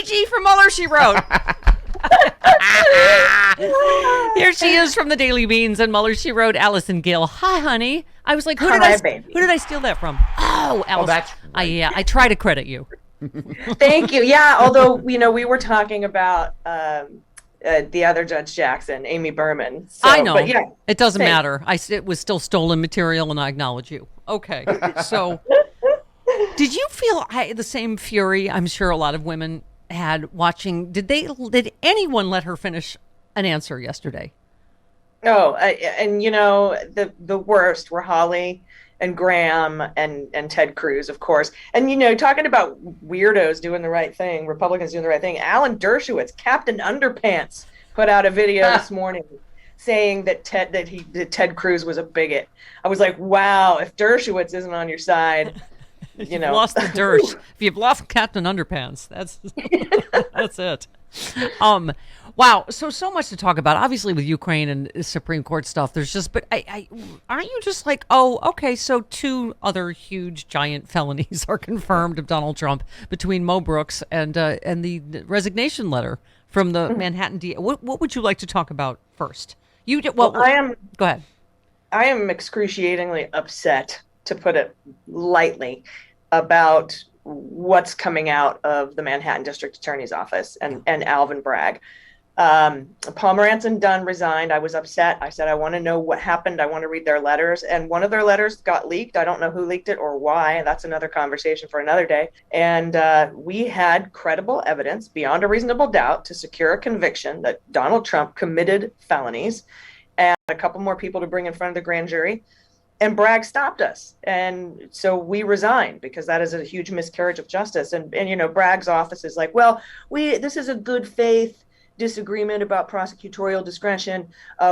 AG from Mueller, she wrote. Here she is from the Daily Beans and Mueller, she wrote. Allison Gill. Hi, honey. I was like, who did I steal that from? Oh, Allison. that's right. I try to credit you. Thank you. Yeah, although, we were talking about the other Judge Jackson, Amy Berman. So, I know. But yeah, it doesn't matter. It was still stolen material, and I acknowledge you. Okay. So, did you feel the same fury I'm sure a lot of women had watching? Did anyone let her finish an answer yesterday? Oh, and the worst were Holly and Graham and Ted Cruz, of course. And, talking about weirdos doing the right thing, Republicans doing the right thing, Alan Dershowitz, Captain Underpants, put out a video this morning saying that Ted Cruz was a bigot. I was like, wow, if Dershowitz isn't on your side, You've lost the Dersh. If you've lost Captain Underpants, that's it. Wow. So much to talk about. Obviously, with Ukraine and Supreme Court stuff, there's just. But aren't you just like, oh, okay? So 2 other huge, giant felonies are confirmed of Donald Trump between Mo Brooks and the resignation letter from the Manhattan DA. What would you like to talk about first? Well, I am. Go ahead. I am excruciatingly upset, to put it lightly, about what's coming out of the Manhattan District Attorney's Office and Alvin Bragg. Pomerantz and Dunn resigned. I was upset. I said, I want to know what happened. I want to read their letters. And one of their letters got leaked. I don't know who leaked it or why. That's another conversation for another day. And we had credible evidence beyond a reasonable doubt to secure a conviction that Donald Trump committed felonies, and a couple more people to bring in front of the grand jury. And Bragg stopped us. And so we resigned because that is a huge miscarriage of justice. And Bragg's office is like, well, this is a good faith disagreement about prosecutorial discretion.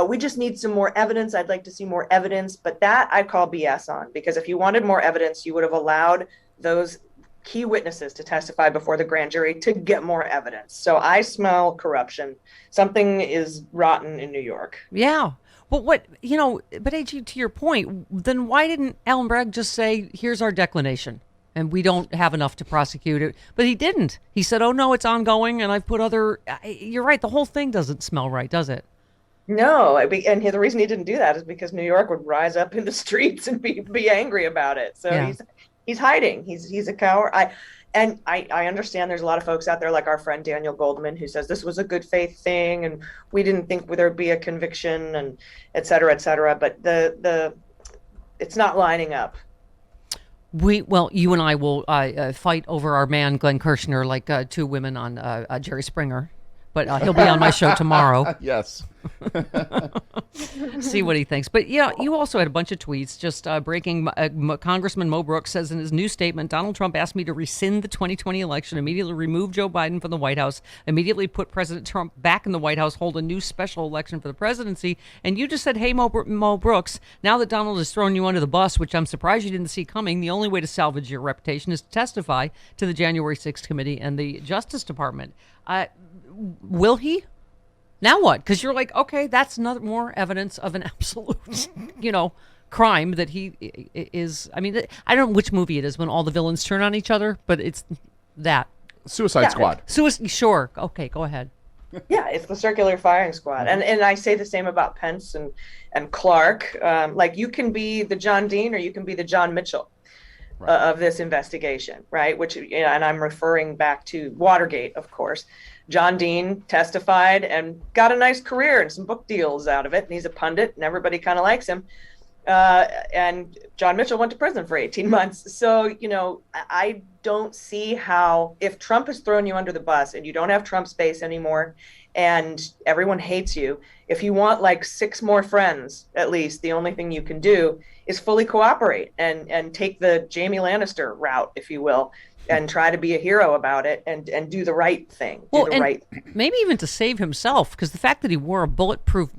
We just need some more evidence. I'd like to see more evidence. But that I call BS on, because if you wanted more evidence, you would have allowed those key witnesses to testify before the grand jury to get more evidence. So I smell corruption. Something is rotten in New York. Yeah. But AG, to your point, then why didn't Alvin Bragg just say, here's our declination and we don't have enough to prosecute it? But he didn't. He said, oh, no, it's ongoing. And I've put you're right. The whole thing doesn't smell right, does it? No. And the reason he didn't do that is because New York would rise up in the streets and be angry about it. So yeah. He's hiding. He's a coward. I understand there's a lot of folks out there like our friend Daniel Goldman who says this was a good faith thing and we didn't think there'd be a conviction and et cetera, but it's not lining up. You and I will fight over our man Glenn Kirshner like 2 women on Jerry Springer, but he'll be on my show tomorrow. Yes. See what he thinks. But you also had a bunch of tweets just breaking. Congressman Mo Brooks says in his new statement, Donald Trump asked me to rescind the 2020 election, immediately remove Joe Biden from the White House, immediately put President Trump back in the White House, hold a new special election for the presidency. And you just said, hey, Mo Brooks, now that Donald has thrown you under the bus, which I'm surprised you didn't see coming, the only way to salvage your reputation is to testify to the January 6th committee and the Justice Department. Will he? Now what? Because you're like, okay, that's more evidence of an absolute, crime that he is. I mean, I don't know which movie it is when all the villains turn on each other, but it's that. Suicide Squad. Sure. Okay, go ahead. Yeah, it's the circular firing squad. And I say the same about Pence and Clark. Like, you can be the John Dean or you can be the John Mitchell. Right. Of this investigation, right? Which, and I'm referring back to Watergate, of course. John Dean testified and got a nice career and some book deals out of it. And he's a pundit and everybody kind of likes him. And John Mitchell went to prison for 18 months. So, I don't see how, if Trump has thrown you under the bus and you don't have Trump space anymore and everyone hates you, if you want like 6 more friends, at least, the only thing you can do is fully cooperate and take the Jamie Lannister route, if you will, and try to be a hero about it and do the right thing. Maybe even to save himself, because the fact that he wore a bulletproof,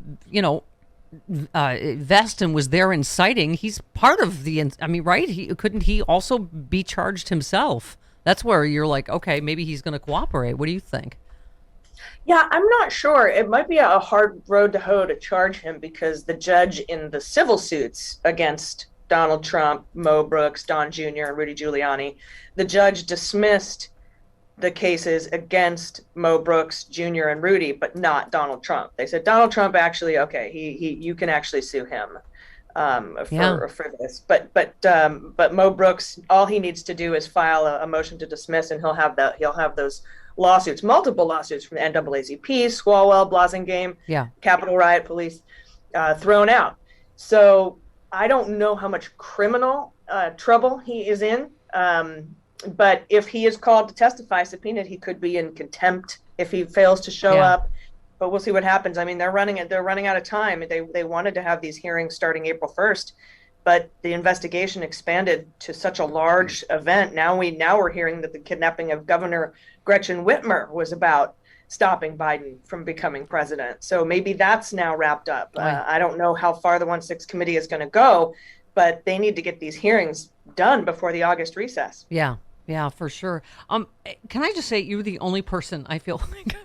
vest and was there inciting, he's part of the, right? Couldn't he also be charged himself? That's where you're like, okay, maybe he's going to cooperate. What do you think? Yeah, I'm not sure. It might be a hard road to hoe to charge him because the judge in the civil suits against Donald Trump, Mo Brooks, Don Jr., and Rudy Giuliani, the judge dismissed the cases against Mo Brooks Jr. and Rudy, but not Donald Trump. They said Donald Trump actually, okay, you can actually sue him for this, but Mo Brooks, all he needs to do is file a motion to dismiss, and he'll have those lawsuits, multiple lawsuits from the NAACP, Swalwell, Blasingame, Capitol Riot Police, thrown out. So I don't know how much criminal trouble he is in. But if he is called to testify, subpoenaed, he could be in contempt if he fails to show up. But we'll see what happens. I mean, they're running out of time. They wanted to have these hearings starting April 1st, but the investigation expanded to such a large event. Now we're hearing that the kidnapping of Governor Gretchen Whitmer was about stopping Biden from becoming president. So maybe that's now wrapped up. Right. I don't know how far the 1-6 committee is going to go, but they need to get these hearings done before the August recess. Yeah, for sure. Can I just say, you're the only person I feel like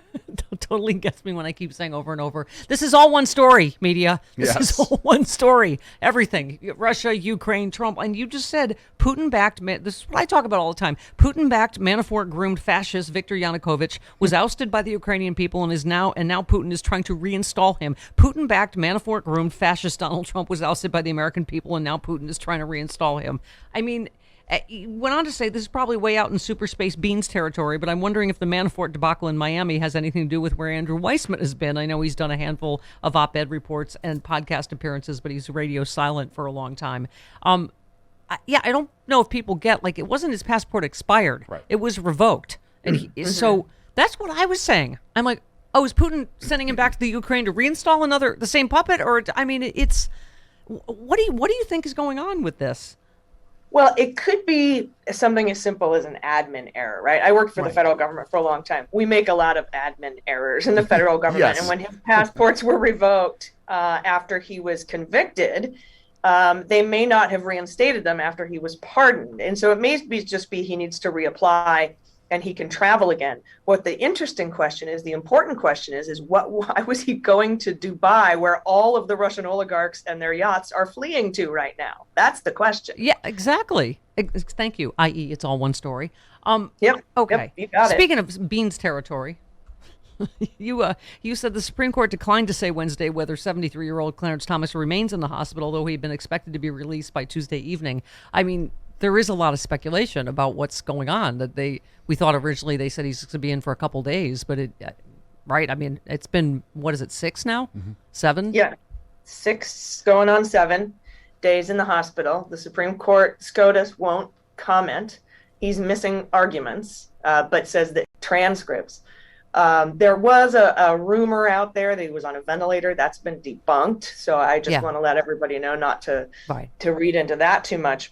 totally gets me when I keep saying over and over, this is all one story, media. This is all one story. Everything. Russia, Ukraine, Trump. And you just said Putin-backed, this is what I talk about all the time, Putin-backed, Manafort-groomed fascist Viktor Yanukovych was ousted by the Ukrainian people and now Putin is trying to reinstall him. Putin-backed, Manafort-groomed fascist Donald Trump was ousted by the American people and now Putin is trying to reinstall him. I mean, he went on to say this is probably way out in super space beans territory, but I'm wondering if the Manafort debacle in Miami has anything to do with where Andrew Weissman has been. I know he's done a handful of op-ed reports and podcast appearances, but he's radio silent for a long time. I don't know if people get, like, it wasn't his passport expired. Right. It was revoked. And so that's what I was saying. I'm like, oh, is Putin sending him back to the Ukraine to reinstall the same puppet? Or, I mean, it's, what do you think is going on with this? Well, it could be something as simple as an admin error, right? I worked for the federal government for a long time. We make a lot of admin errors in the federal government. And when his passports were revoked after he was convicted, they may not have reinstated them after he was pardoned. And so it may just be he needs to reapply and he can travel again. What the interesting question is, the important question is why was he going to Dubai, where all of the Russian oligarchs and their yachts are fleeing to right now? That's the question. Yeah, exactly. Thank you. I.e., it's all one story. Yep. Okay. Yep, you got it. Speaking of beans territory, you said the Supreme Court declined to say Wednesday whether 73-year-old Clarence Thomas remains in the hospital, though he'd been expected to be released by Tuesday evening. I mean, there is a lot of speculation about what's going on. That we thought originally they said he's going to be in for a couple days, but right? I mean, it's been, what is it, 6 now? 7? Yeah, 6 going on 7 days in the hospital. The Supreme Court SCOTUS won't comment. He's missing arguments, but says that transcripts. There was a rumor out there that he was on a ventilator. That's been debunked. So I just want to let everybody know not to read into that too much.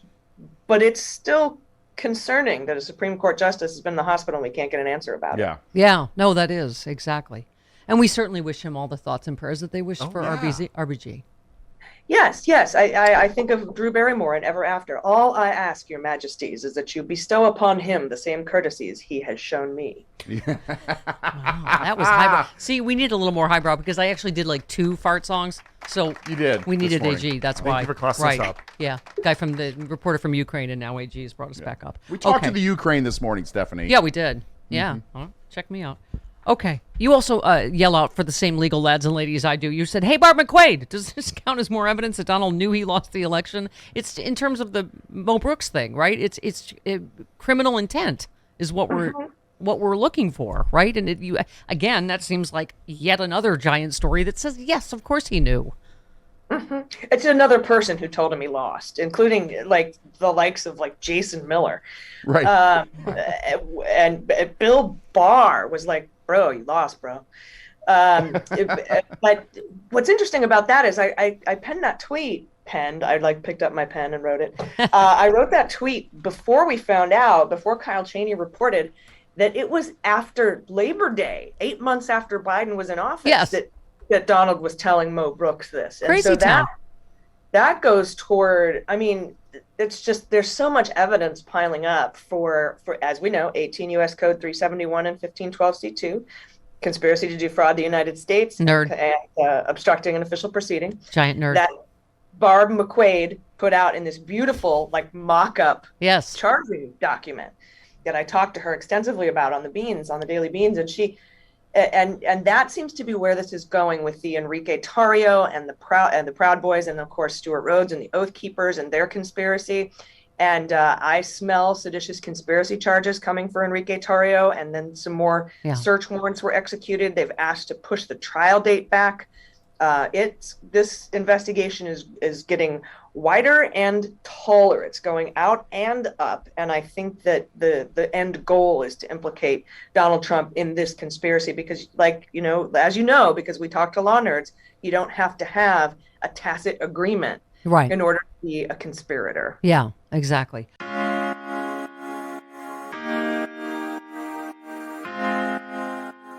But it's still concerning that a Supreme Court justice has been in the hospital and we can't get an answer about it. Yeah, no, that is, exactly. And we certainly wish him all the thoughts and prayers that they wish for RBG. Yes. I think of Drew Barrymore in Ever After. All I ask, your majesties, is that you bestow upon him the same courtesies he has shown me. Wow, that was highbrow. See, we need a little more highbrow because I actually did like 2 fart songs. So you did. We needed AG. That's why. Thank you for crossing us up. Yeah, guy from the reporter from Ukraine, and now AG has brought us back up. We talked to the Ukraine this morning, Stephanie. Yeah, we did. Yeah, check me out. Okay. You also yell out for the same legal lads and ladies I do. You said, hey, Barb McQuaid, does this count as more evidence that Donald knew he lost the election? It's in terms of the Mo Brooks thing, right? It's criminal intent is what we're looking for, right? And again, that seems like yet another giant story that says, yes, of course he knew. It's another person who told him he lost, including like the likes of like Jason Mueller. Right. And Bill Barr was like, bro, you lost, bro. But what's interesting about that is I penned that tweet. I picked up my pen and wrote it. I wrote that tweet before we found out, before Kyle Cheney reported that it was after Labor Day, 8 months after Biden was in office, that Donald was telling Mo Brooks this. And Crazy so that goes toward, I mean, it's just, there's so much evidence piling up for as we know, 18 U.S. Code 371 and 1512C2, conspiracy to defraud the United States, nerd, and obstructing an official proceeding. Giant nerd. That Barb McQuaid put out in this beautiful, like, mock-up charging document. that I talked to her extensively about on the Daily Beans, and and that seems to be where this is going with the Enrique Tarrio and the Proud Boys, and of course Stuart Rhodes and the Oath Keepers and their conspiracy. And I smell seditious conspiracy charges coming for Enrique Tarrio, and then some more search warrants were executed. They've asked to push the trial date back. This investigation is getting wider and taller. It's going out and up, and I think that the end goal is to implicate Donald Trump in this conspiracy because, because we talk to law nerds, you don't have to have a tacit agreement in order to be a conspirator. Yeah, exactly.